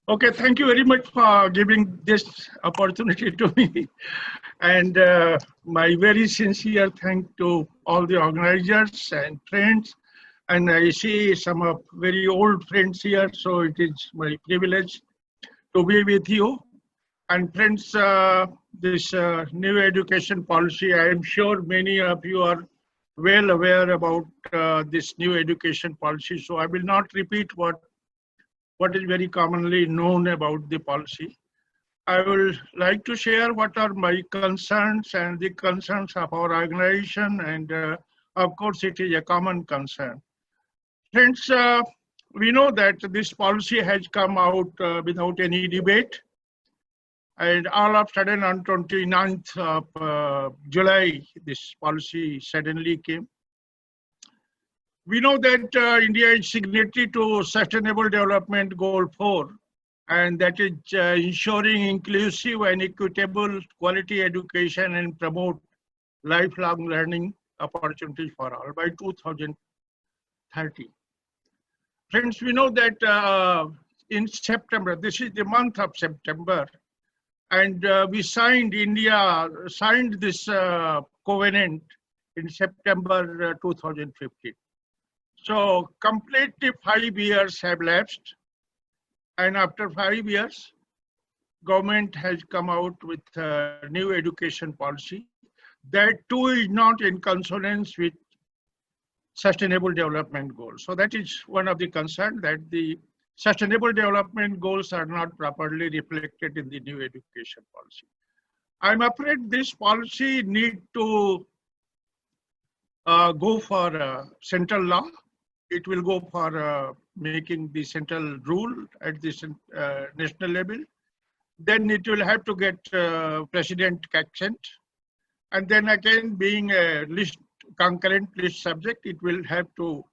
Okay, thank you very much for giving this opportunity to me. And my very sincere thanks to all the organizers and friends. And I see some of very old friends here, so it is my privilege to be with you. And friends, this new education policy, I am sure many of you are well aware about this new education policy. So I will not repeat what is very commonly known about the policy. I will like to share what are my concerns and the concerns of our organization, and of course it is a common concern. Friends, we know that this policy has come out without any debate, and all of a sudden on 29th of July, this policy suddenly came. We know that India is signatory to Sustainable Development Goal 4, and that is ensuring inclusive and equitable quality education and promote lifelong learning opportunities for all by 2030. Friends, we know that in September, this is the month of September, and India signed this covenant in September 2015. So completely 5 years have lapsed, and after 5 years, government has come out with a new education policy. That too is not in consonance with Sustainable Development Goals. So that is one of the concerns, that the Sustainable Development Goals are not properly reflected in the new education policy. I'm afraid this policy need to go for central law. It will go for making the central rule at the national level. Then it will have to get president consent. And then again, being a concurrent list subject, it will have to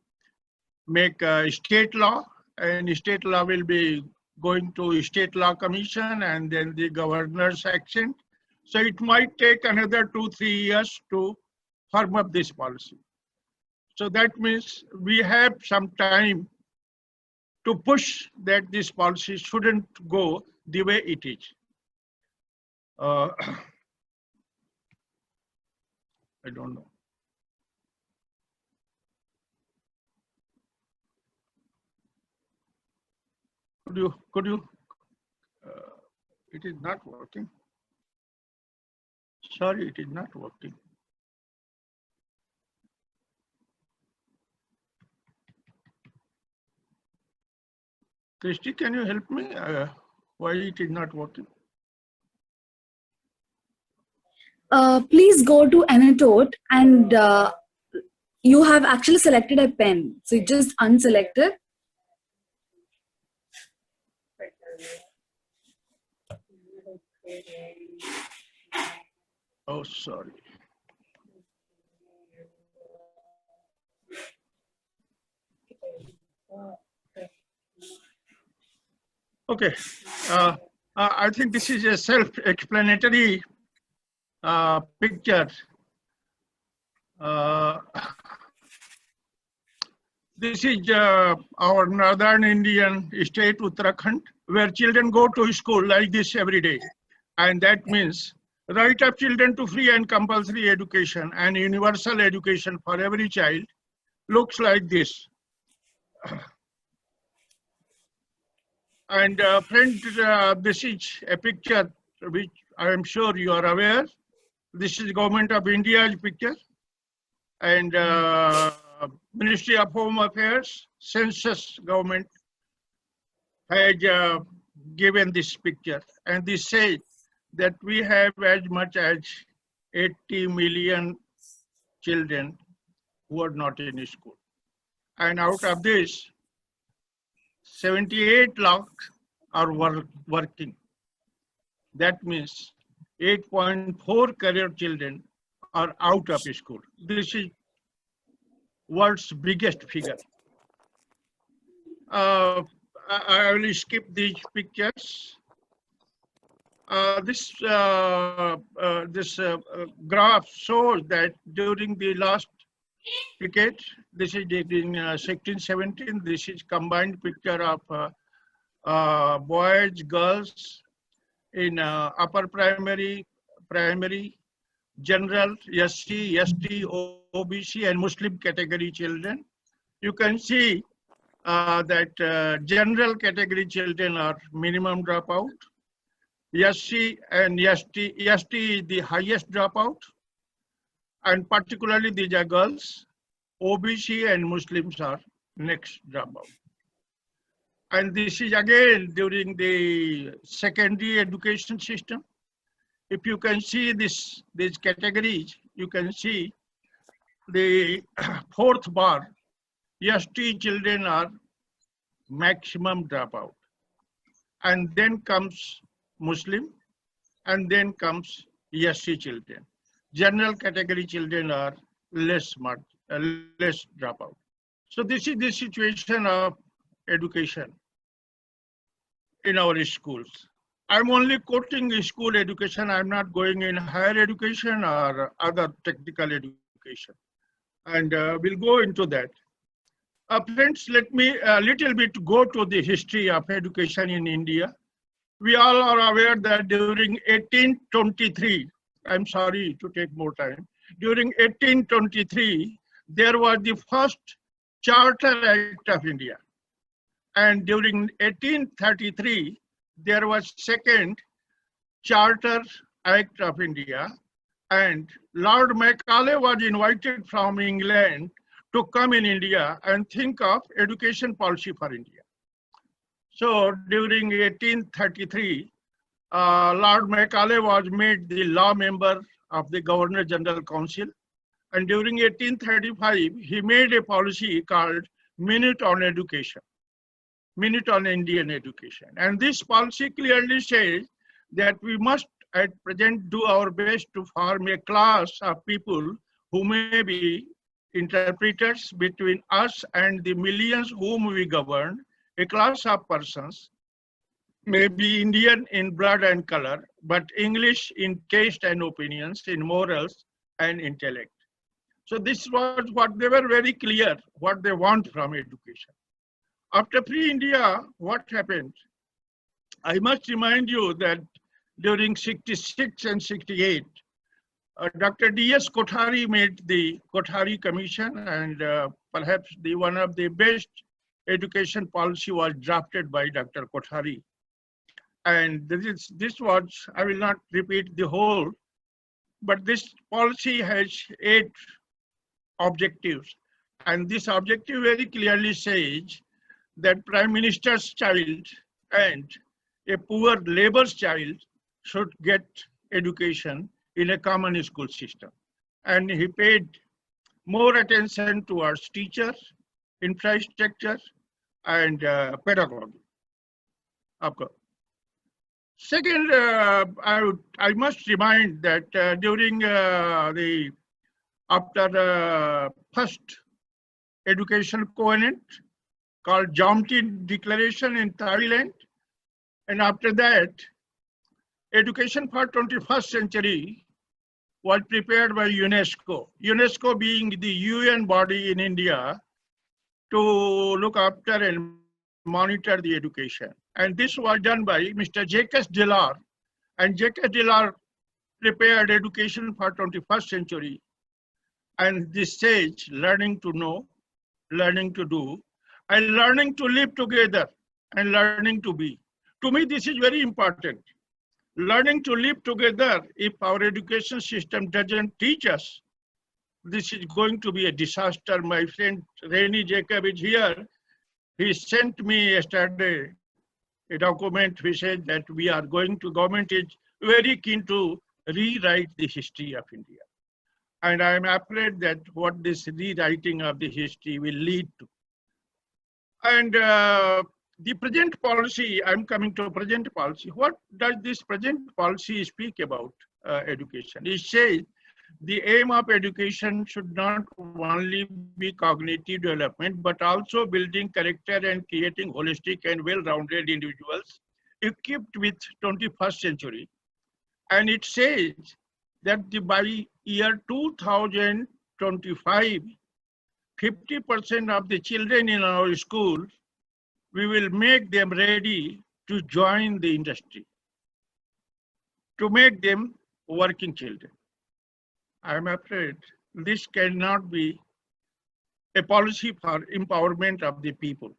make a state law, and state law will be going to State Law Commission and then the governor's action. So it might take another 2-3 years to firm up this policy. So that means we have some time to push that this policy shouldn't go the way it is. I don't know. Could you, it is not working. Sorry, it is not working. Christy, can you help me? Why it is not working? Please go to annotate, and you have actually selected a pen. So you just unselect it. Oh, sorry. Okay, I think this is a self-explanatory picture. This is our northern Indian state, Uttarakhand, where children go to school like this every day. And that means right of children to free and compulsory education and universal education for every child looks like this. And friend, this is a picture which I am sure you are aware. This is Government of India's picture, and Ministry of Home Affairs, Census Government has given this picture, and this says that we have as much as 80 million children who are not in school, and out of this, 78 lakhs are working. That means 8.4 crore children are out of school. This is world's biggest figure. I will skip these pictures. This graph shows that during the last decade, this is in 16-17, this is combined picture of boys, girls, in upper primary, general, SC, ST, OBC, and Muslim category children. You can see that general category children are minimum dropout. SC and ST is the highest dropout, and particularly these are girls. OBC and Muslims are next dropout. And this is again during the secondary education system. If you can see these categories, you can see the fourth bar, ST children are maximum dropout. And then comes Muslim, and then comes SC children. General category children are less dropout. So this is the situation of education in our schools. I'm only quoting school education. I'm not going in higher education or other technical education. And we'll go into that. Friends, let me a little bit go to the history of education in India. We all are aware that during 1823, I'm sorry to take more time, during 1823, there was the first Charter Act of India. And during 1833, there was second Charter Act of India, and Lord Macaulay was invited from England to come in India and think of education policy for India. So during 1833, Lord Macaulay was made the law member of the Governor General Council. And during 1835, he made a policy called Minute on Education, Minute on Indian Education. And this policy clearly says that we must at present do our best to form a class of people who may be interpreters between us and the millions whom we govern, a class of persons, may be Indian in blood and color, but English in taste and opinions, in morals and intellect. So this was what they were very clear, what they want from education. After pre-India, what happened? I must remind you that during 66 and 68, Dr. D.S. Kothari made the Kothari Commission, and perhaps one of the best education policy was drafted by Dr. Kothari. And this was, I will not repeat the whole, but this policy has 8 objectives. And this objective very clearly says that Prime Minister's child and a poor labor's child should get education in a common school system. And he paid more attention towards teachers, infrastructure, and pedagogy. Of course. Second, I must remind that during after the first education covenant called Jamti Declaration in Thailand, and after that, education for 21st century was prepared by UNESCO. UNESCO being the UN body in India to look after and monitor the education. And this was done by Mr. Jacques Delors. And Jacques Delors prepared education for 21st century. And this says learning to know, learning to do, and learning to live together, and learning to be. To me, this is very important. Learning to live together, if our education system doesn't teach us, this is going to be a disaster. My friend Rainy Jacob is here. He sent me yesterday a document which said that government is very keen to rewrite the history of India. And I'm afraid that what this rewriting of the history will lead to. And the present policy, I'm coming to present policy. What does this present policy speak about education? It says the aim of education should not only be cognitive development, but also building character and creating holistic and well-rounded individuals equipped with 21st century. And it says that by year 2025, 50% of the children in our schools we will make them ready to join the industry, to make them working children. I am afraid this cannot be a policy for empowerment of the people.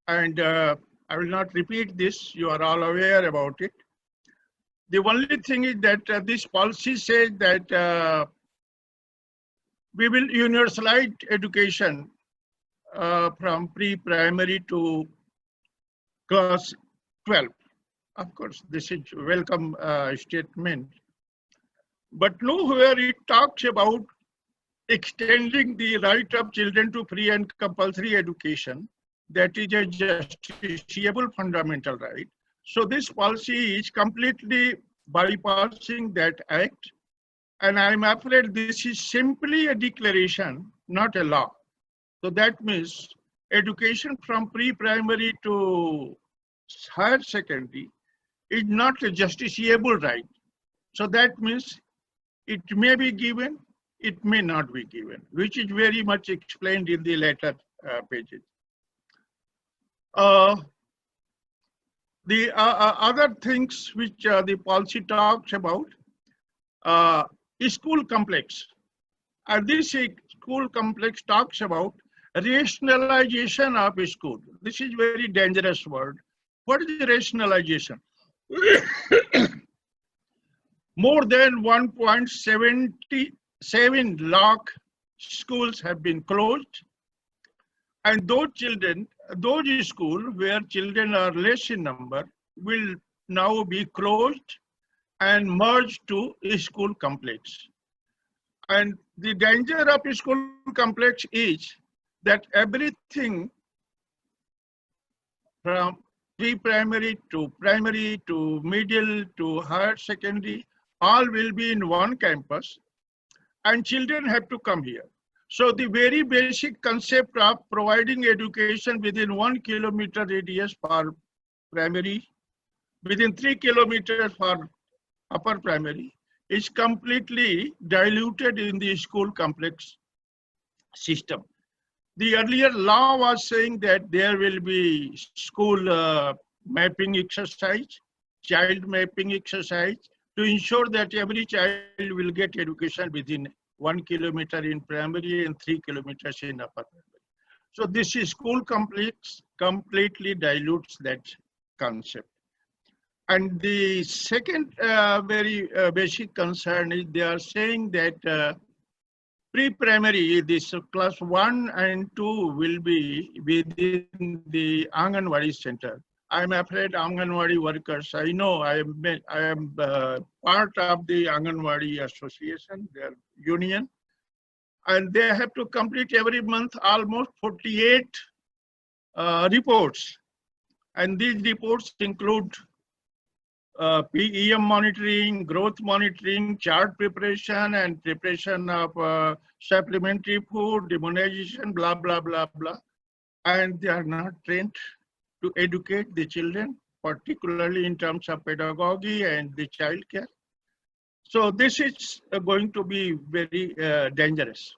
And I will not repeat this, you are all aware about it. The only thing is that this policy says that we will universalize education from pre-primary to class 12. Of course, this is a welcome statement. But nowhere it talks about extending the right of children to free and compulsory education. That is a justiciable fundamental right. So this policy is completely bypassing that act. And I'm afraid this is simply a declaration, not a law. So that means education from pre-primary to higher secondary is not a justiciable right. So that means it may be given, it may not be given, which is very much explained in the later pages. The other things which the policy talks about, school complex. And this school complex talks about rationalization of a school. This is very dangerous word. What is the rationalization? More than 1.77 lakh schools have been closed. And those schools where children are less in number will now be closed and merged to a school complex. And the danger of a school complex is that everything from pre-primary to primary to middle to higher secondary, all will be in one campus and children have to come here. So the very basic concept of providing education within 1 kilometer radius for primary, within 3 kilometers for upper primary, is completely diluted in the school complex system. The earlier law was saying that there will be school mapping exercise, child mapping exercise, to ensure that every child will get education within 1 kilometer in primary and 3 kilometers in upper primary. So this is school complex completely dilutes that concept. And the second very basic concern is they are saying that pre-primary, this class 1 and 2 will be within the Anganwadi center. I'm afraid Anganwadi workers, I know I am part of the Anganwadi association, their union, and they have to complete every month almost 48 reports. And these reports include PEM monitoring, growth monitoring, chart preparation, and preparation of supplementary food, immunization, blah, blah, blah, blah. And they are not trained to educate the children, particularly in terms of pedagogy and the child care. So this is going to be very dangerous.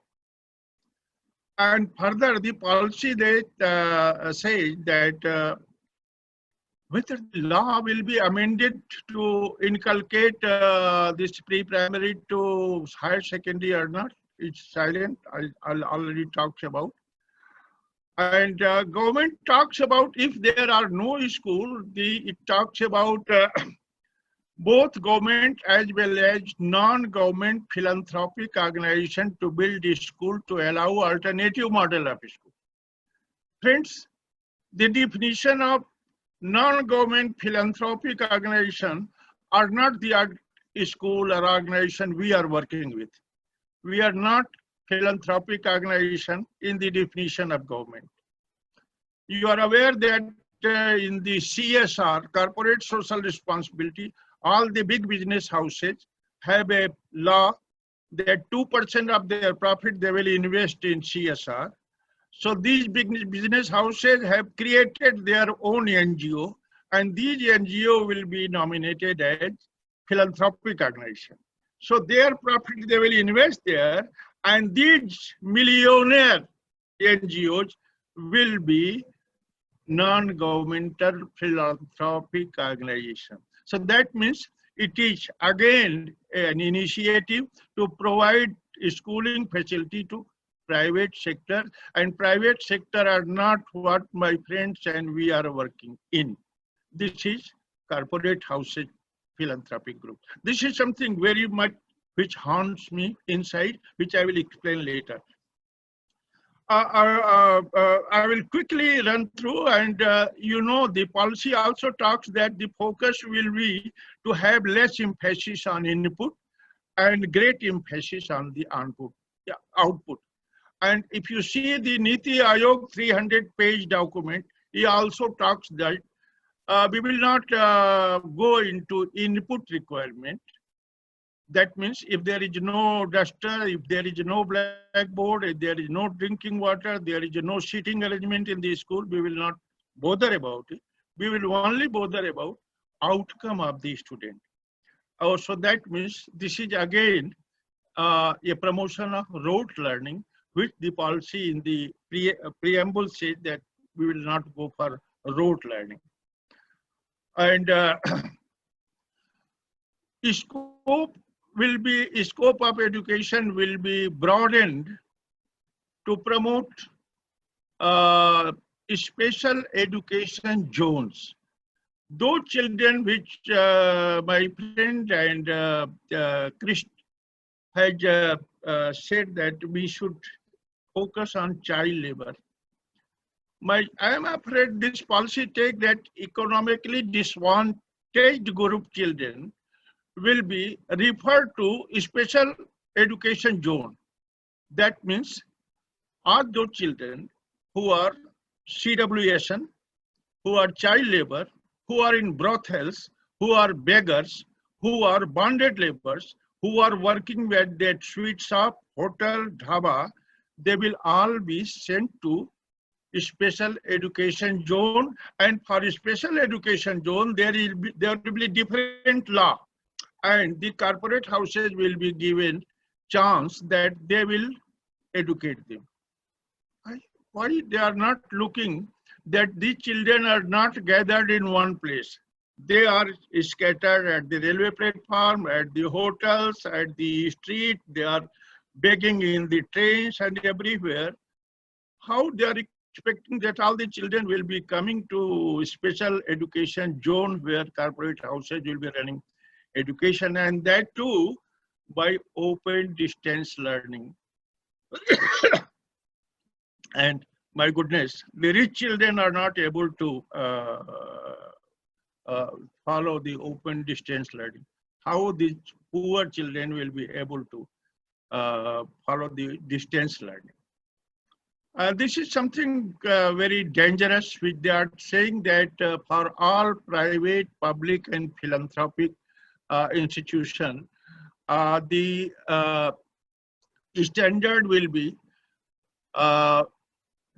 And further, the policy that says that whether the law will be amended to inculcate this pre-primary to higher secondary or not, it's silent. I'll already talked about. And government talks about if there are no school, it talks about both government as well as non-government philanthropic organization to build a school to allow alternative model of school. Friends, the definition of non-government philanthropic organization are not the school or organization we are working with. We are not philanthropic organization in the definition of government. You are aware that in the CSR, corporate social responsibility, all the big business houses have a law that 2% of their profit they will invest in CSR. So these big business houses have created their own NGO, and these NGO will be nominated as philanthropic organization. So their profit they will invest there, and these millionaire NGOs will be non-governmental philanthropic organization. So that means it is again an initiative to provide schooling facility to private sector, and private sector are not what my friends and we are working in. This is corporate houses philanthropic group. This is something very much which haunts me inside, which I will explain later. I will quickly run through, and you know, the policy also talks that the focus will be to have less emphasis on input and great emphasis on the output. And if you see the Niti Ayog 300-page document, he also talks that we will not go into input requirement. That means if there is no duster, if there is no blackboard, if there is no drinking water, there is no seating arrangement in the school, we will not bother about it. We will only bother about outcome of the student. So that means this is again a promotion of rote learning, which the policy in the preamble says that we will not go for rote learning. And scope of education will be broadened to promote special education zones. Those children which my friend and Krish had said that we should focus on child labor. I am afraid this policy take that economically disadvantaged group children will be referred to special education zone. That means are those children who are CWSN, who are child labor, who are in brothels, who are beggars, who are bonded laborers, who are working at that sweet shop, hotel, dhaba, they will all be sent to special education zone. And for a special education zone, there will be different law. And the corporate houses will be given chance that they will educate them. Why they are not looking that these children are not gathered in one place? They are scattered at the railway platform, at the hotels, at the street. They are begging in the trains and everywhere. How they are expecting that all the children will be coming to special education zone where corporate houses will be running education, and that too by open distance learning. And my goodness, the rich children are not able to follow the open distance learning. How the poor children will be able to follow the distance learning? This is something very dangerous, which they are saying that for all private, public, and philanthropic institution, the standard will be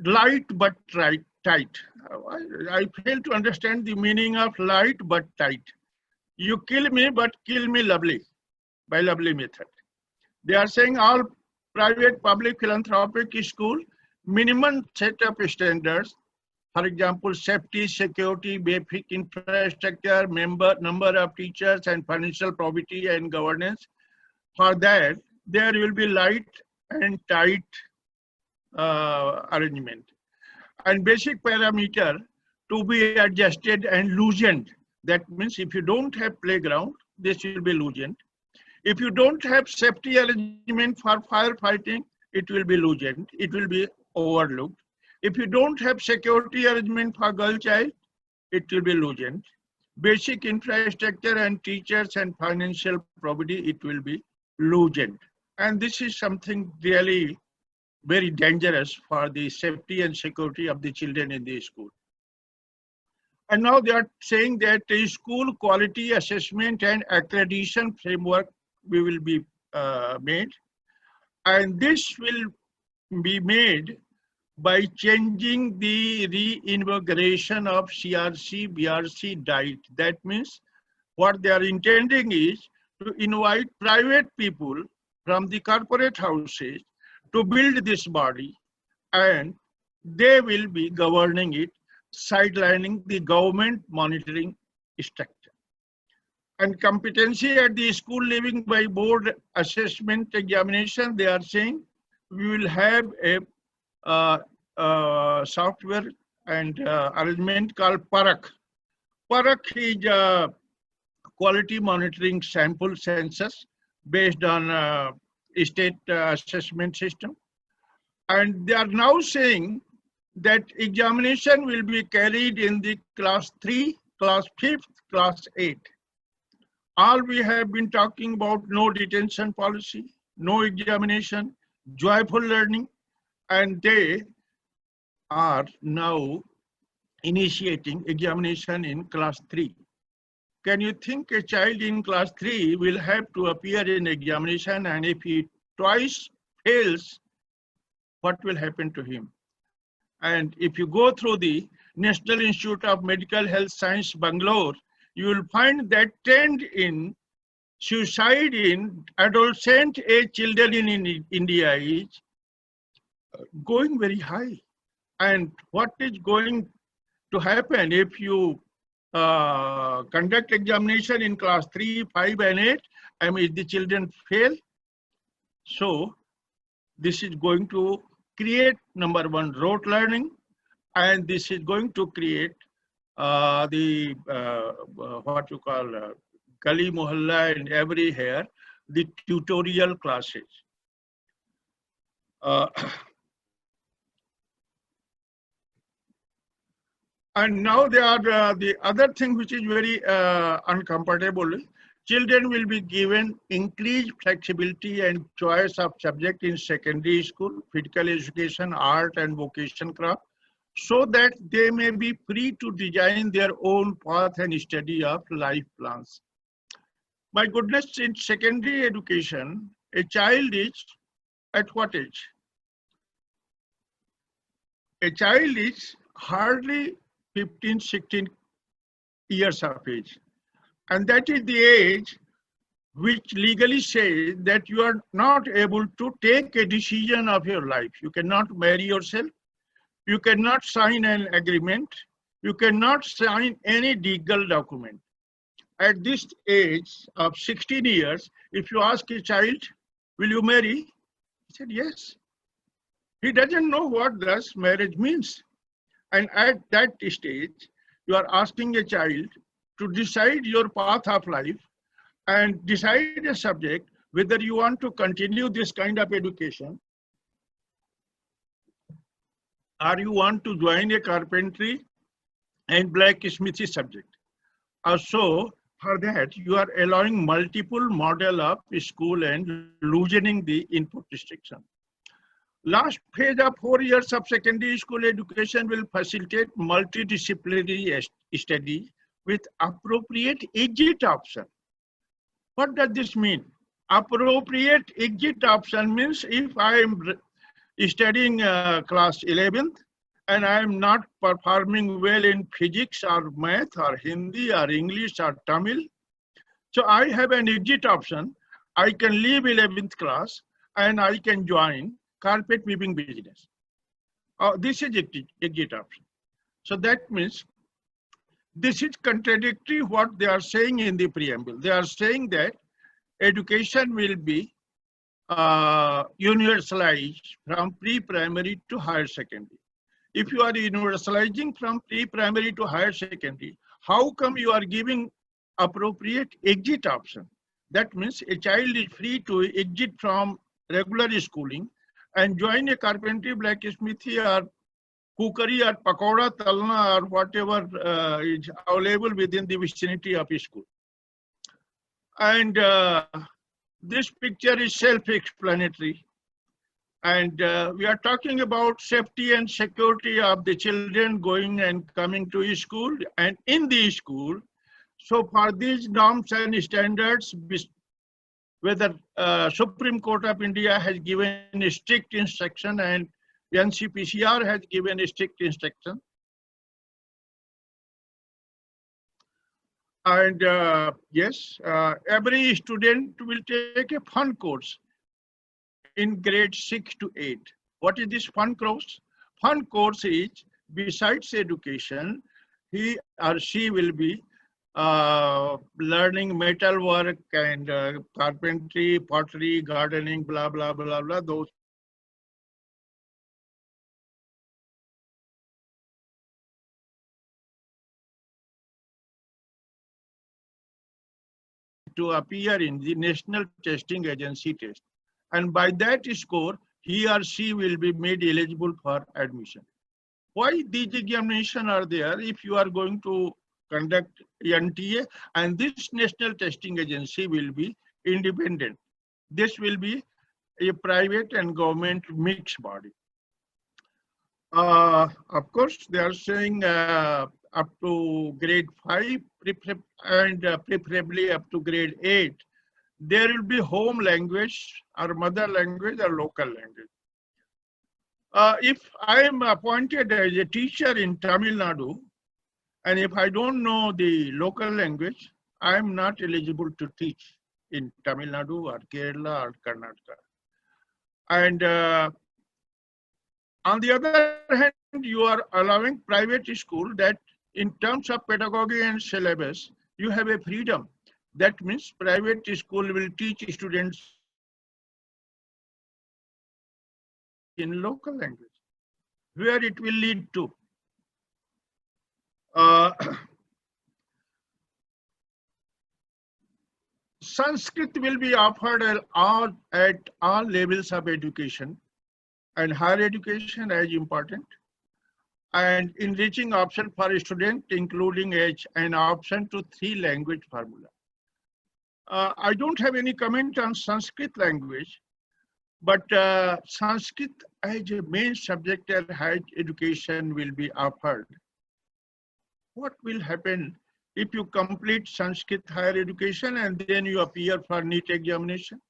light but tight. I fail to understand the meaning of light but tight. You kill me, but kill me lovely, by lovely method. They are saying all private, public, philanthropic school, minimum set of standards, for example, safety, security, basic infrastructure, number of teachers, and financial probity and governance. For that, there will be light and tight arrangement. And basic parameter to be adjusted and loosened. That means if you don't have playground, this will be loosened. If you don't have safety arrangement for firefighting, it will be loosened. It will be overlooked. If you don't have security arrangement for girl child, it will be loosened. Basic infrastructure and teachers and financial probity, it will be loosened. And this is something really very dangerous for the safety and security of the children in the school. And now they are saying that a school quality assessment and accreditation framework will be made. And this will be made by changing the reinvigoration of CRC, BRC diet. That means what they are intending is to invite private people from the corporate houses to build this body, and they will be governing it. sidelining the government monitoring structure. And competency at the school living by board assessment examination, they are saying we will have a software and arrangement called Parak. Parak is a quality monitoring sample census based on state assessment system. And they are now saying that examination will be carried in the class 3, class 5th, class 8. All we have been talking about, no detention policy, no examination, joyful learning, and they are now initiating examination in class 3. Can you think a child in class 3 will have to appear in examination, and if he twice fails, what will happen to him? And if you go through the National Institute of Medical Health Science, Bangalore, you will find that trend in suicide in adolescent age children in India is going very high. And what is going to happen if you conduct examination in class 3, 5, and 8, and if the children fail? So this is going to create, number one, rote learning, and this is going to create what you call Gali Mohalla and every here, the tutorial classes. And now they are the other thing which is very uncomfortable. Children will be given increased flexibility and choice of subject in secondary school, physical education, art and vocation craft, so that they may be free to design their own path and study of life plans. My goodness, in secondary education, a child is at what age? A child is hardly 15, 16 years of age. And that is the age which legally says that you are not able to take a decision of your life. You cannot marry yourself. You cannot sign an agreement. You cannot sign any legal document. At this age of 16 years, if you ask a child, will you marry? He said, yes. He doesn't know what thus marriage means. And at that stage, you are asking a child to decide your path of life and decide a subject, whether you want to continue this kind of education or you want to join a carpentry and blacksmithy subject. Also, for that, you are allowing multiple model of school and loosening the input restriction. Last phase of 4 years of secondary school education will facilitate multidisciplinary study with appropriate exit option. What does this mean? Appropriate exit option means if I am studying class 11th and I am not performing well in physics or math or Hindi or English or Tamil, so I have an exit option. I can leave 11th class and I can join carpet weaving business. This is exit option. So that means this is contradictory what they are saying in the preamble. They are saying that education will be universalized from pre-primary to higher secondary. If you are universalizing from pre-primary to higher secondary, how come you are giving appropriate exit option? That means a child is free to exit from regular schooling and join a carpentry, blacksmithy or cookery or pakoda, talna or whatever is available within the vicinity of a school. And this picture is self-explanatory. And we are talking about safety and security of the children going and coming to school and in the school. So for these norms and standards, whether Supreme Court of India has given a strict instruction and NCPCR has given a strict instruction. And yes, every student will take a fun course in grade 6 to 8. What is this fun course? Fun course is besides education, he or she will be learning metal work and carpentry, pottery, gardening, blah, blah, blah, blah, those to appear in the National Testing Agency test. And by that score, he or she will be made eligible for admission. Why these examinations are there? If you are going to conduct NTA, and this National Testing Agency will be independent. This will be a private and government mixed body. Of course, they are saying up to grade 5 and preferably up to grade 8. There will be home language or mother language or local language. If I am appointed as a teacher in Tamil Nadu, and if I don't know the local language, I am not eligible to teach in Tamil Nadu or Kerala or Karnataka. And on the other hand, you are allowing private school that in terms of pedagogy and syllabus, you have a freedom. That means private school will teach students in local language, where it will lead to. Sanskrit will be offered at all levels of education, and higher education as important, and enriching option for a student, including an option to 3 language formula. I don't have any comment on Sanskrit language, but Sanskrit as a main subject at higher education will be offered. What will happen if you complete Sanskrit higher education and then you appear for NET examination,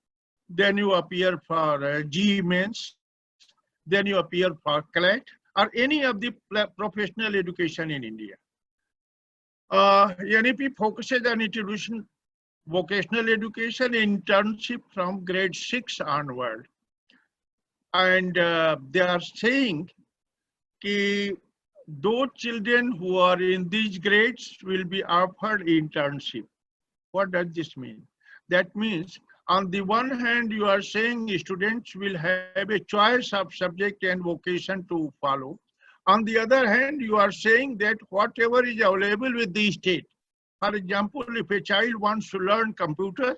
then you appear for GE mains, then you appear for CLAT or any of the professional education in India? NEP focuses on introducing vocational education internship from grade 6 onward. And they are saying that those children who are in these grades will be offered internship. What does this mean? That means on the one hand, you are saying students will have a choice of subject and vocation to follow. On the other hand, you are saying that whatever is available with the state. For example, if a child wants to learn computer,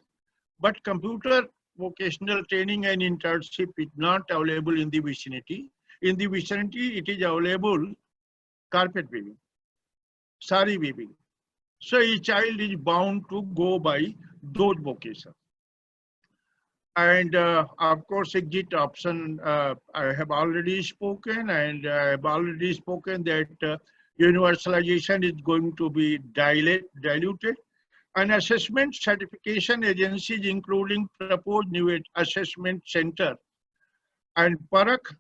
but computer vocational training and internship is not available in the vicinity. In the vicinity, it is available carpet weaving, sari weaving. So a child is bound to go by those vocations. And of course, exit option, I have already spoken, and I have already spoken that universalization is going to be diluted. And assessment certification agencies, including proposed new assessment center and PARAK,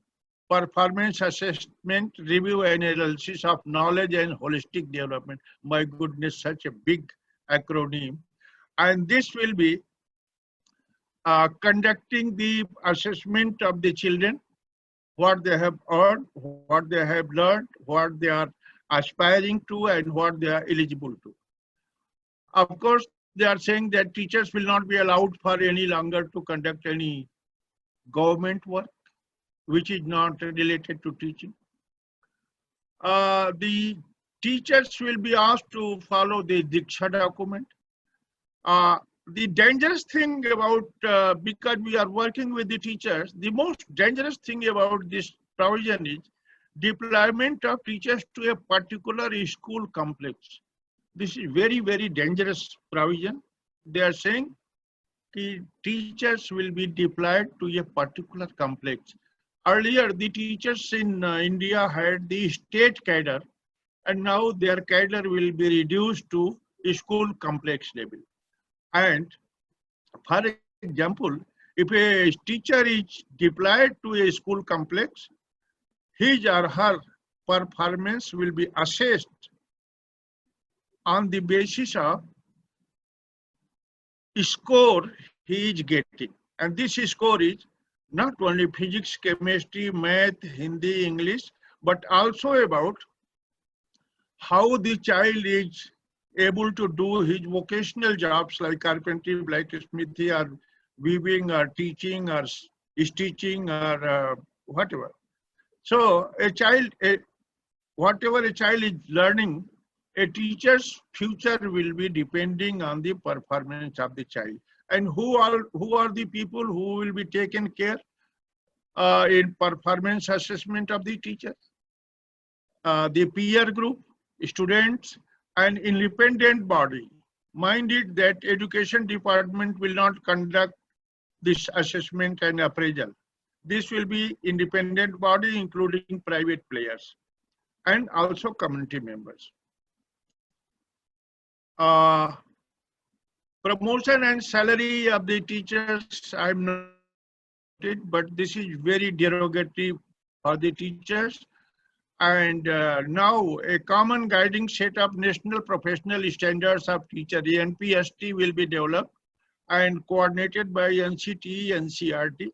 performance assessment, review and analysis of knowledge and holistic development. My goodness, such a big acronym. And this will be conducting the assessment of the children, what they have earned, what they have learned, what they are aspiring to, and what they are eligible to. Of course, they are saying that teachers will not be allowed for any longer to conduct any government work, which is not related to teaching. The teachers will be asked to follow the Diksha document. The dangerous thing about, because we are working with the teachers, the most dangerous thing about this provision is deployment of teachers to a particular school complex. This is very, very dangerous provision. They are saying that teachers will be deployed to a particular complex. Earlier, the teachers in India had the state cadre, and now their cadre will be reduced to a school complex level. And for example, if a teacher is deployed to a school complex, his or her performance will be assessed on the basis of score he is getting. And this score is not only physics, chemistry, math, Hindi, English, but also about how the child is able to do his vocational jobs like carpentry, blacksmithy, or weaving, or teaching, or stitching, or whatever. So whatever a child is learning, a teacher's future will be depending on the performance of the child. And who are the people who will be taken care in performance assessment of the teacher? The peer group, students, and independent body. Mind it that education department will not conduct this assessment and appraisal. This will be independent body, including private players and also community members. Promotion and salary of the teachers, I'm not it, but this is very derogatory for the teachers. And now a common guiding set of national professional standards of teacher, the NPST, will be developed and coordinated by NCT, NCRT,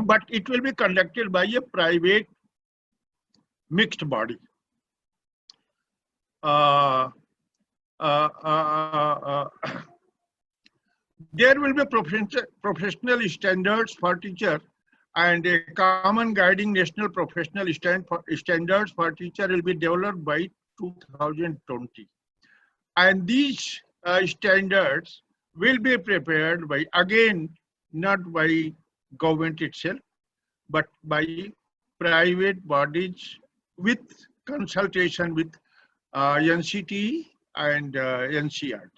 but it will be conducted by a private mixed body. There will be professional standards for teacher, and a common guiding national professional standards for teacher will be developed by 2020. And these standards will be prepared by, again, not by government itself, but by private bodies with consultation with NCT and NCRT.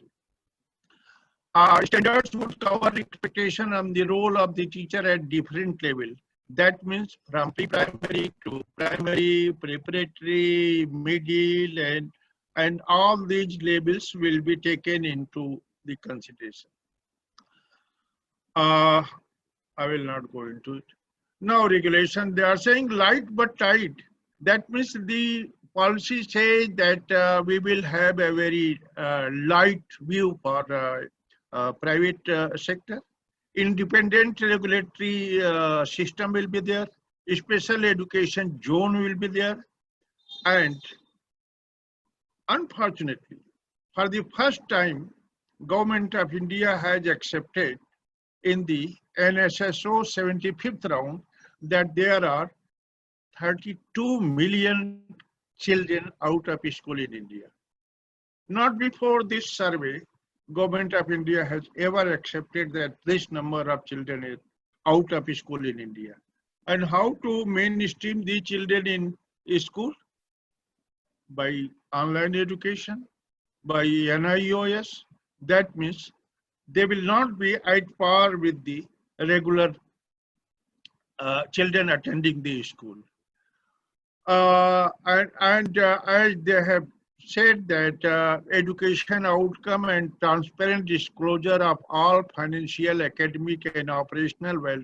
Standards would cover expectation on the role of the teacher at different level. That means from pre-primary to primary, preparatory, middle, and all these labels will be taken into the consideration. I will not go into it. Now regulation, they are saying light but tight. That means the policy says that we will have a very light view for private sector. Independent regulatory system will be there. Special education zone will be there. And unfortunately, for the first time, Government of India has accepted in the NSSO 75th round that there are 32 million children out of school in India. Not before this survey, Government of India has ever accepted that this number of children is out of school in India. And how to mainstream the children in school? By online education, by NIOS. That means they will not be at par with the regular children attending the school. As they have said that education outcome and transparent disclosure of all financial, academic, and operational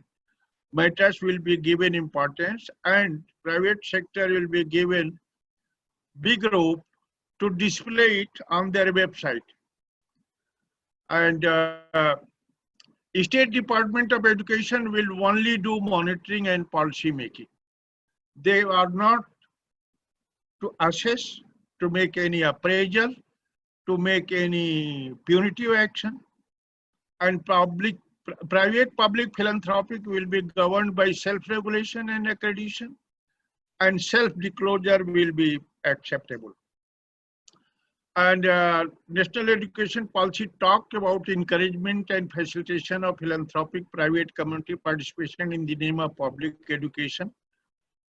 matters will be given importance, and private sector will be given big rope to display it on their website. And State Department of Education will only do monitoring and policy making. They are not to assess, to make any appraisal, to make any punitive action, and private public philanthropic will be governed by self-regulation and accreditation, and self-disclosure will be acceptable. And National Education Policy talked about encouragement and facilitation of philanthropic private community participation in the name of public education.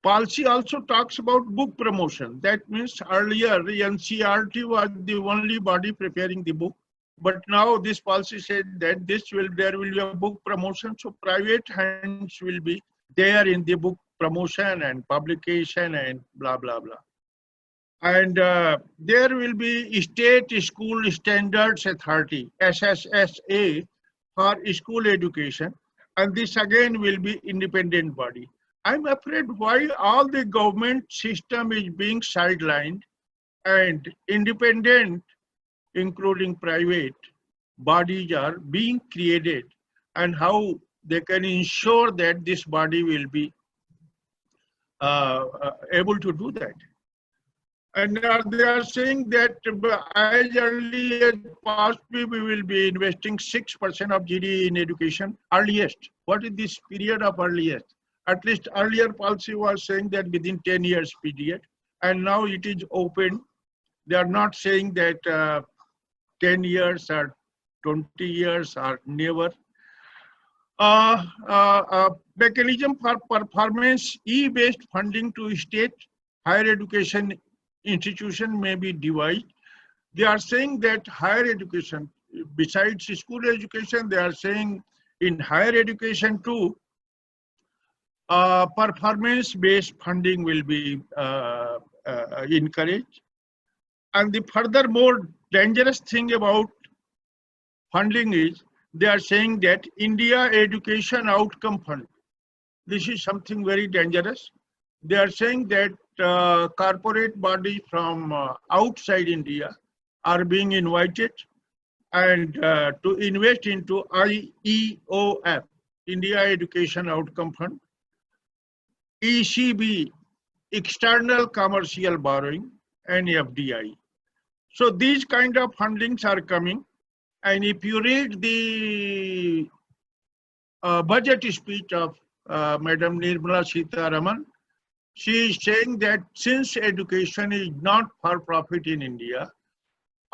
Policy also talks about book promotion. That means earlier the NCRT was the only body preparing the book, but now this policy said that there will be a book promotion, so private hands will be there in the book promotion and publication and blah blah blah. And there will be State School Standards Authority, SSSA, for school education, and this again will be independent body. I'm afraid why all the government system is being sidelined and independent, including private bodies, are being created, and how they can ensure that this body will be able to do that. And they are saying that as early as past, we will be investing 6% of GDP in education earliest. What is this period of earliest? At least earlier policy was saying that within 10 years period, and now it is open. They are not saying that 10 years or 20 years or never. Mechanism for performance E-based funding to state higher education institution may be devised. They are saying that higher education, besides school education, they are saying in higher education too, performance-based funding will be encouraged. And the further more dangerous thing about funding is they are saying that India Education Outcome Fund. This is something very dangerous. They are saying that corporate bodies from outside India are being invited and to invest into IEOF, India Education Outcome Fund, ECB, External Commercial Borrowing, and FDI. So these kind of fundings are coming. And if you read the budget speech of Madam Nirmala Sitharaman, she is saying that since education is not for profit in India,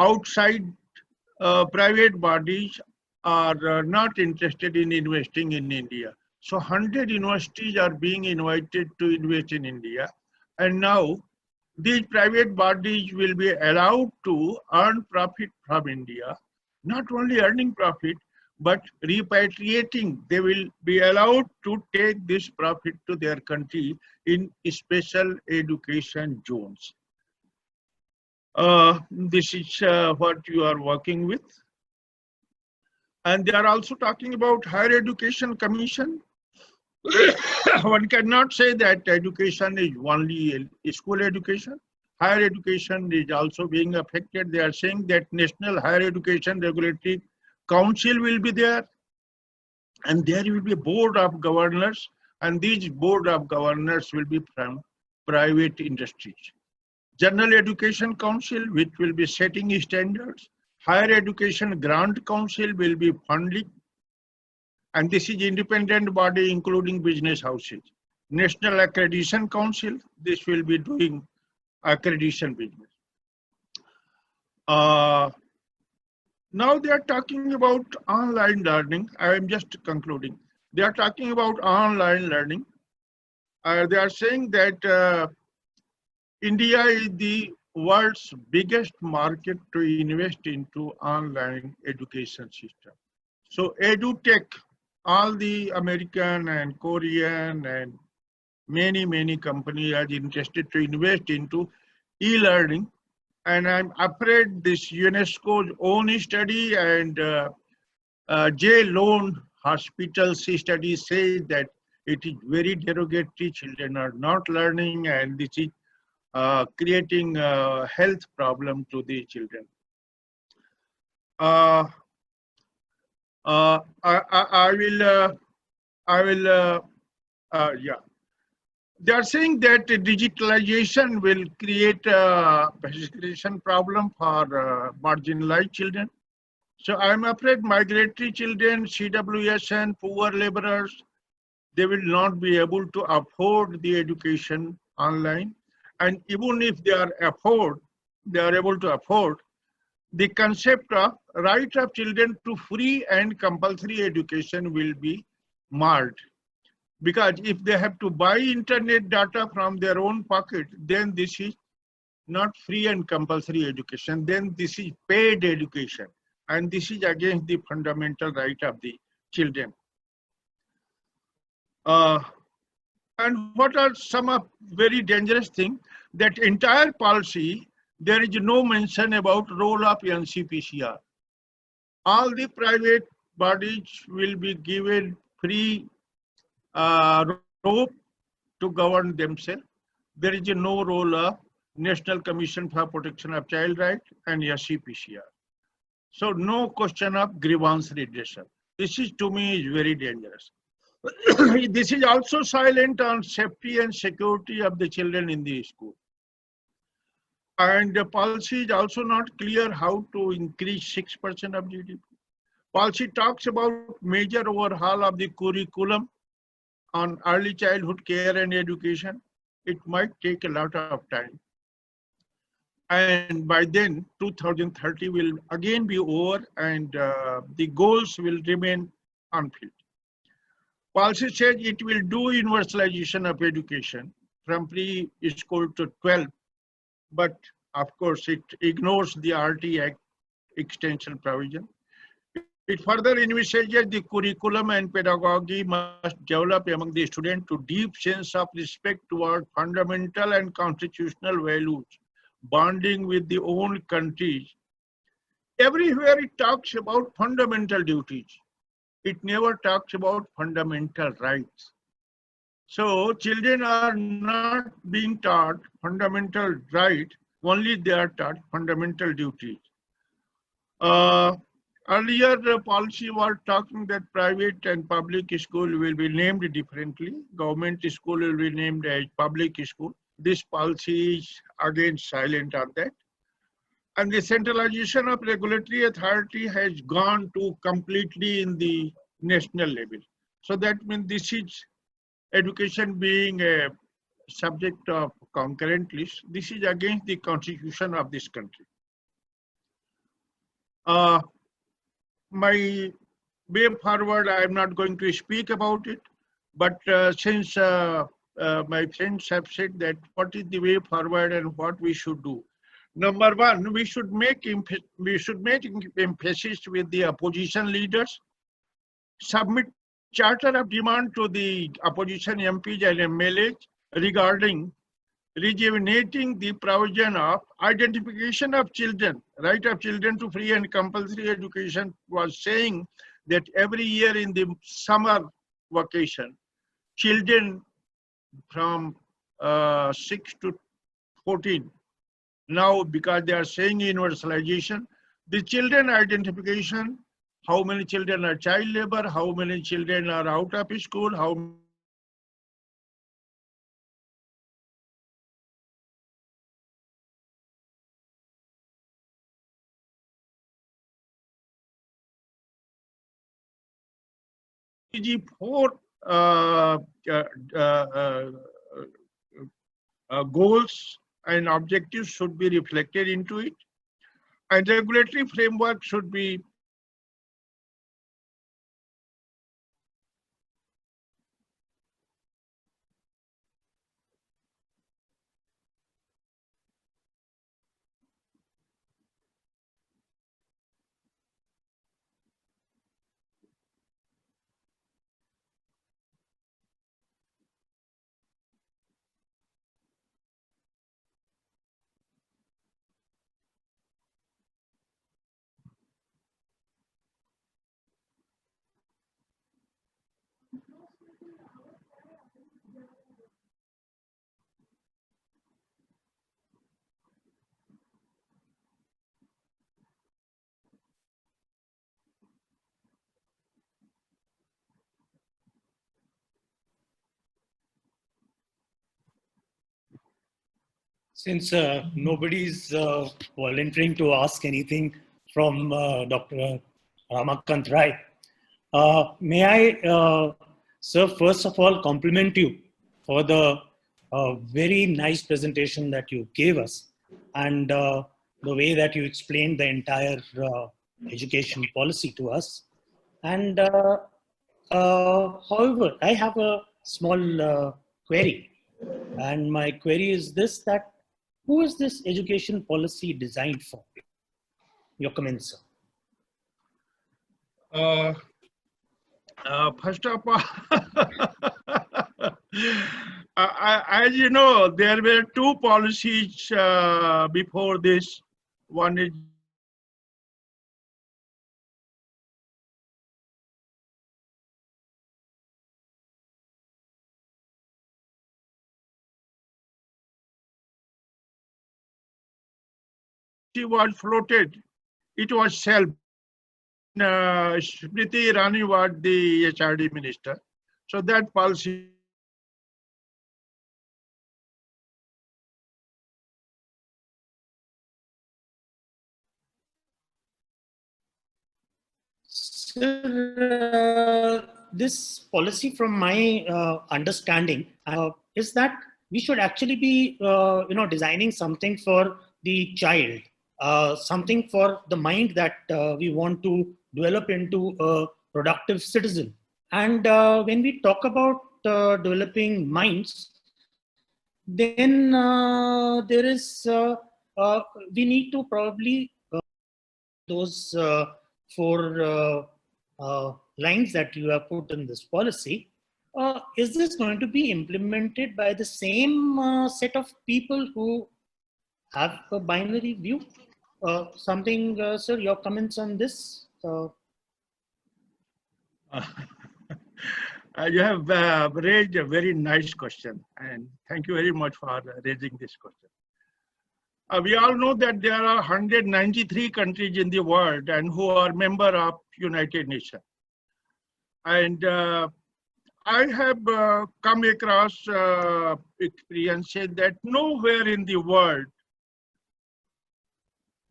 outside private bodies are not interested in investing in India. So 100 universities are being invited to invest in India. And now these private bodies will be allowed to earn profit from India, not only earning profit, but repatriating. They will be allowed to take this profit to their country in special education zones. This is what you are working with. And they are also talking about higher education commission. One cannot say that education is only school education. Higher education is also being affected. They are saying that National Higher Education Regulatory Council will be there, and there will be a board of governors, and these board of governors will be from private industries. General Education Council, which will be setting standards. Higher Education Grant Council will be funding, and this is independent body including business houses. National Accreditation Council, this will be doing accreditation business. Now they are talking about online learning. I am just concluding. They are talking about online learning. They are saying that India is the world's biggest market to invest into online education system. So EduTech, all the American and Korean and many companies are interested to invest into e-learning. And I'm afraid this UNESCO's own study and J. Lone Hospital's study says that it is very derogatory. Children are not learning, and this is creating a health problem to the children. I will, yeah. They are saying that digitalization will create a education problem for marginalized children. So I'm afraid migratory children, CWS and poor laborers, they will not be able to afford the education online. And even if they are able to afford, the concept of right of children to free and compulsory education will be marred. Because if they have to buy internet data from their own pocket, then this is not free and compulsory education, then this is paid education. And this is against the fundamental right of the children. And what are some of very dangerous things? That entire policy, there is no mention about role of NCPCR. All the private bodies will be given free rope to govern themselves. There is no role of National Commission for Protection of Child Rights and SCPCR. So no question of grievance redressal. This is, to me, is very dangerous. This is also silent on safety and security of the children in the school. And the policy is also not clear how to increase 6% of GDP. Policy talks about major overhaul of the curriculum on early childhood care and education. It might take a lot of time. And by then, 2030 will again be over and the goals will remain unfilled. Policy says it will do universalization of education from preschool to 12, but of course it ignores the RT Act extension provision. It further envisages the curriculum and pedagogy must develop among the students to deep sense of respect toward fundamental and constitutional values, bonding with the own countries. Everywhere it talks about fundamental duties. It never talks about fundamental rights. So children are not being taught fundamental rights, only they are taught fundamental duties. Earlier, the policy was talking that private and public school will be named differently. Government school will be named as public school. This policy is again silent on that. And the centralization of regulatory authority has gone to completely in the national level. So that means this is education being a subject of concurrent list. This is against the constitution of this country. My way forward, I am not going to speak about it, but since my friends have said that what is the way forward and what we should do. Number one, we should make emphasis with the opposition leaders, submit charter of demand to the opposition MPs and MLAs regarding rejuvenating the provision of identification of children, right of children to free and compulsory education was saying that every year in the summer vacation, children from 6 to 14, now because they are saying universalization, the children identification, how many children are child labor, how many children are out of school, how four goals and objectives should be reflected into it, and regulatory framework should be Since nobody's volunteering to ask anything from Dr. Rama Rai, may I, sir, first of all, compliment you for the very nice presentation that you gave us and the way that you explained the entire education policy to us. And however, I have a small query. And my query is this, that who is this education policy designed for? Your comments, sir. First of all, as you know, there were two policies before this. One is she was floated. It was self. Smriti Irani was the HRD minister. So that policy This policy, from my understanding, is that we should actually be, designing something for the child, something for the mind that we want to develop into a productive citizen. And when we talk about developing minds, then there is we need to probably those four lines that you have put in this policy. Is this going to be implemented by the same set of people who have a binary view? Sir, your comments on this? You have raised a very nice question, and thank you very much for raising this question. We all know that there are 193 countries in the world and who are member of United Nations. And I have come across experiences that nowhere in the world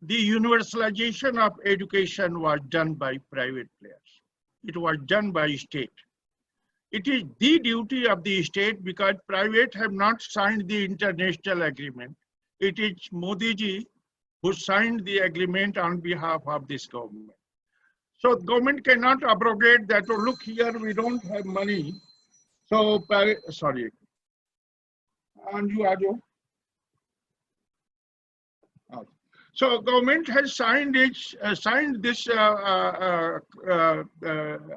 the universalization of education was done by private players. It was done by state. It is the duty of the state because private have not signed the international agreement. It is Modi ji who signed the agreement on behalf of this government. So government cannot abrogate that, oh, look here, we don't have money. So, sorry. So government has signed this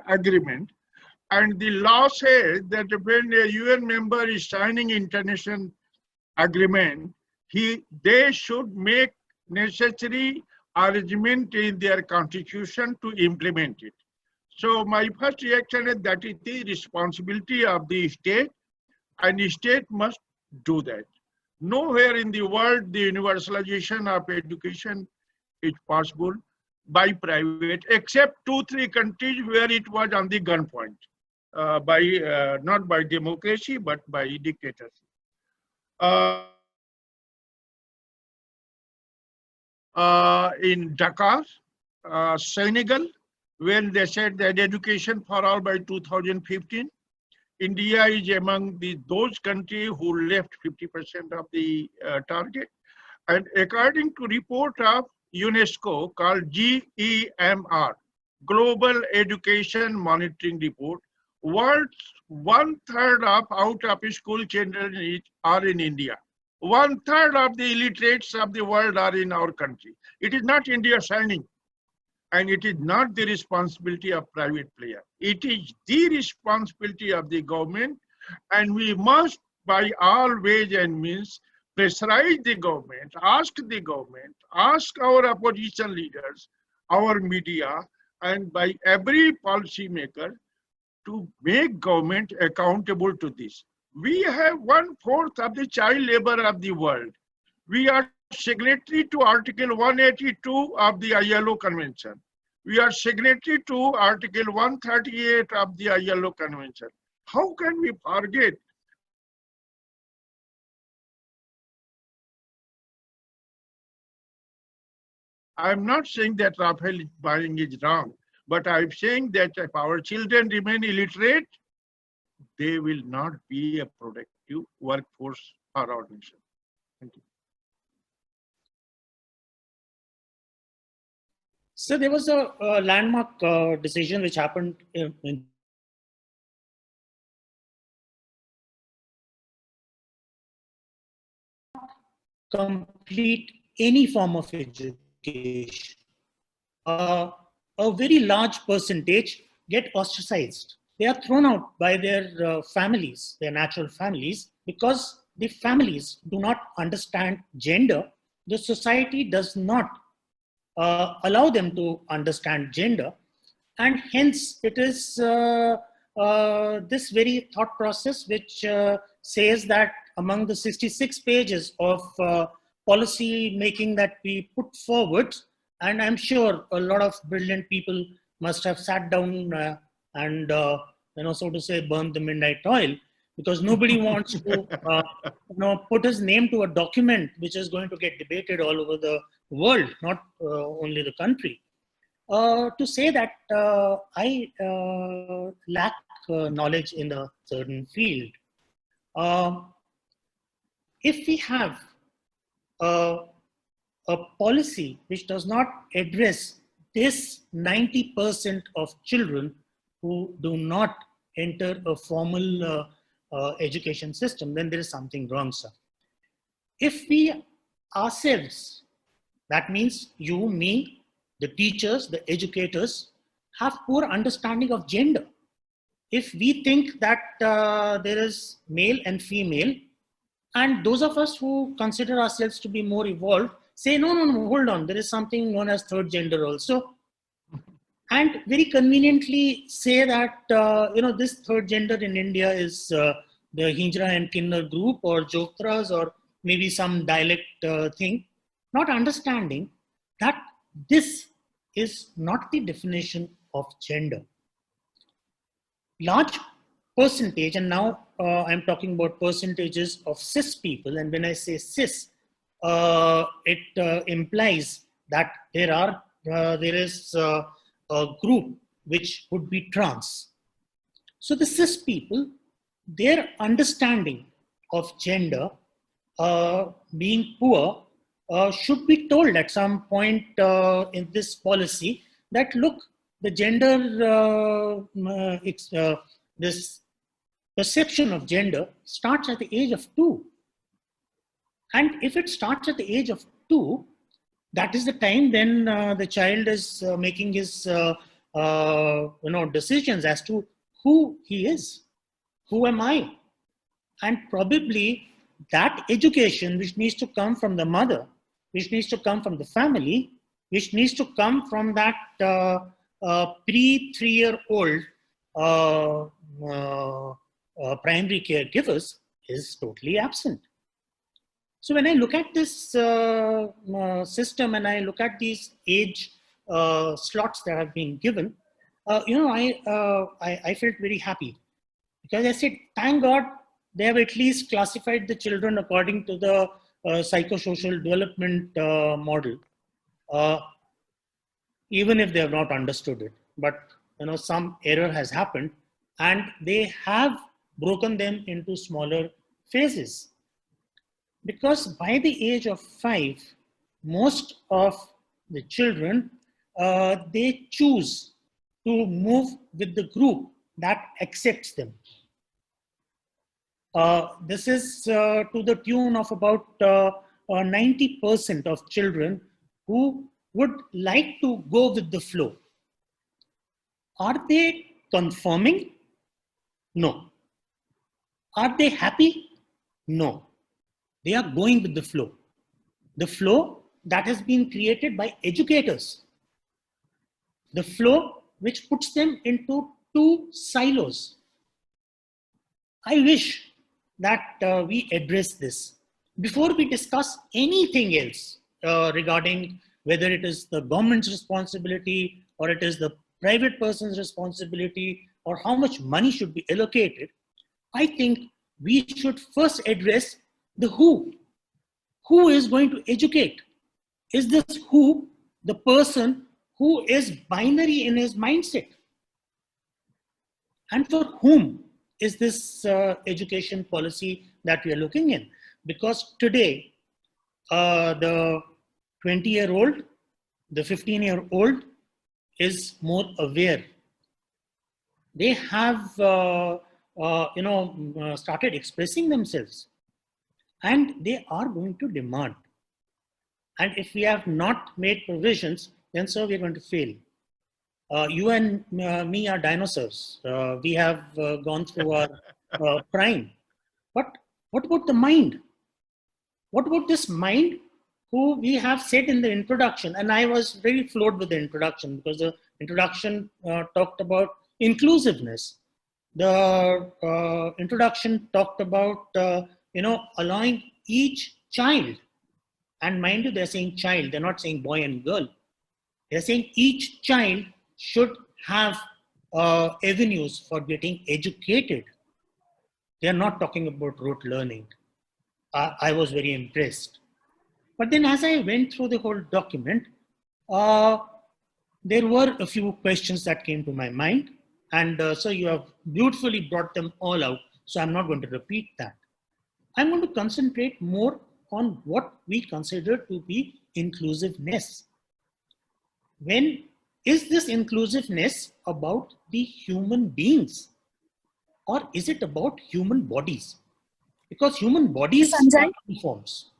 agreement, and the law says that when a UN member is signing international agreement, they should make necessary arrangement in their constitution to implement it. So my first reaction is that it is the responsibility of the state, and the state must do that. Nowhere in the world the universalization of education is possible by private, except 2-3 countries where it was on the gunpoint, not by democracy but by dictatorship. In Dhaka, Senegal, when they said that education for all by 2015, India is among those countries who left 50% of the target. And according to report of UNESCO called GEMR, Global Education Monitoring Report, world's 1/3 of out of school children are in India. 1/3 of the illiterates of the world are in our country. It is not India signing. And it is not the responsibility of private player. It is the responsibility of the government, and we must, by all ways and means, pressurize the government, ask our opposition leaders, our media, and by every policy maker to make government accountable to this. We have 1/4 of the child labor of the world. We are signatory to Article 182 of the ILO Convention. We are signatory to Article 138 of the ILO Convention. How can we forget? I'm not saying that Rafael buying is wrong, but I'm saying that if our children remain illiterate, they will not be a productive workforce for our nation. Thank you. So there was a landmark decision which happened in complete any form of education. A very large percentage get ostracized. They are thrown out by their families, their natural families, because the families do not understand gender. The society does not allow them to understand gender, and hence it is this very thought process which says that among the 66 pages of policy making that we put forward, and I'm sure a lot of brilliant people must have sat down and so to say burned the midnight oil, because nobody wants to put his name to a document which is going to get debated all over the world, not only the country. to say that I lack knowledge in a certain field. Um, if we have a, a policy which does not address this 90% of children who do not enter a formal education system, then there is something wrong, sir. If we ourselves, that means you, me, the teachers, the educators, have poor understanding of gender. If we think that there is male and female, and those of us who consider ourselves to be more evolved say, no, no, no, hold on, there is something known as third gender also. And very conveniently say that, this third gender in India is the Hinjra and Kinnar group or Jotras or maybe some dialect thing, not understanding that this is not the definition of gender. Large percentage, and now I'm talking about percentages of cis people, and when I say cis, it implies that there is a group which would be trans. So the cis people, their understanding of gender being poor should be told at some point in this policy that, look, the gender, this perception of gender starts at the age of 2. And if it starts at the age of 2, that is the time when the child is making his decisions as to who he is, who am I, and probably that education which needs to come from the mother, which needs to come from the family, which needs to come from that pre-3-year-old primary caregivers is totally absent. So when I look at this system and I look at these age slots that have been given, I felt very happy, because I said, thank God they have at least classified the children according to the psychosocial development model, even if they have not understood it. But some error has happened, and they have broken them into smaller phases. Because by the age of 5, most of the children, they choose to move with the group that accepts them. This is to the tune of about 90% of children who would like to go with the flow. Are they conforming? No. Are they happy? No. They are going with the flow that has been created by educators, the flow which puts them into 2 silos. I wish that we address this before we discuss anything else regarding whether it is the government's responsibility or it is the private person's responsibility or how much money should be allocated. I think we should first address the who. Who is going to educate? Is this who the person who is binary in his mindset? And for whom is this education policy that we are looking in? Because today, the 20-year-old, the 15-year-old is more aware. They have started expressing themselves, and they are going to demand. And if we have not made provisions, then sir, we are going to fail. You and me are dinosaurs. We have gone through our prime. But what about the mind? What about this mind who we have said in the introduction? And I was very floored with the introduction, because the introduction talked about inclusiveness. The introduction talked about, allowing each child, and mind you, they're saying child, they're not saying boy and girl. They're saying each child should have avenues for getting educated. They're not talking about rote learning. I was very impressed. But then as I went through the whole document, there were a few questions that came to my mind, and so you have beautifully brought them all out. So I'm not going to repeat that. I'm going to concentrate more on what we consider to be inclusiveness. When is this inclusiveness about the human beings, or is it about human bodies? Because human bodies Sanjay? are forms.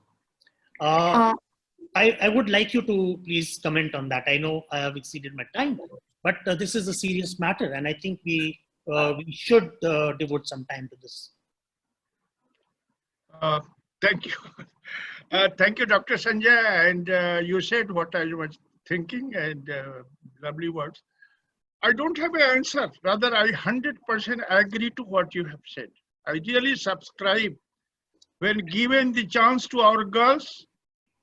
I would like you to please comment on that. I know I have exceeded my time, but this is a serious matter, and I think we should devote some time to this. Thank you. Thank you, Dr. Sanjay. And you said what I was thinking, and lovely words. I don't have an answer. Rather, I 100% agree to what you have said. I really subscribe. When given the chance to our girls,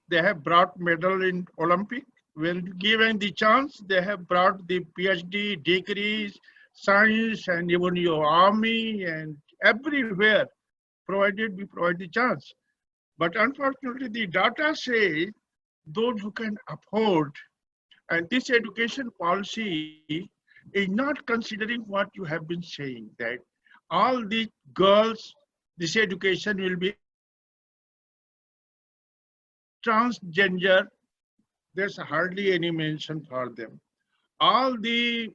they have brought medal in Olympic. When given the chance, they have brought the PhD degrees, science, and even your army and everywhere, provided we provide the chance. But unfortunately, the data say those who can afford, and this education policy is not considering what you have been saying, that all the girls, this education will be transgender. There's hardly any mention for them. All the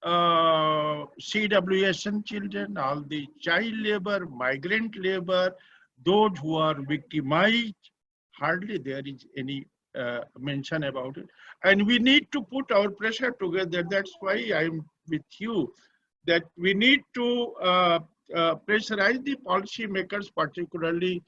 CWSN children, all the child labor, migrant labor, those who are victimized, hardly there is any mention about it. And we need to put our pressure together. That's why I'm with you, that we need to pressurize the policymakers, particularly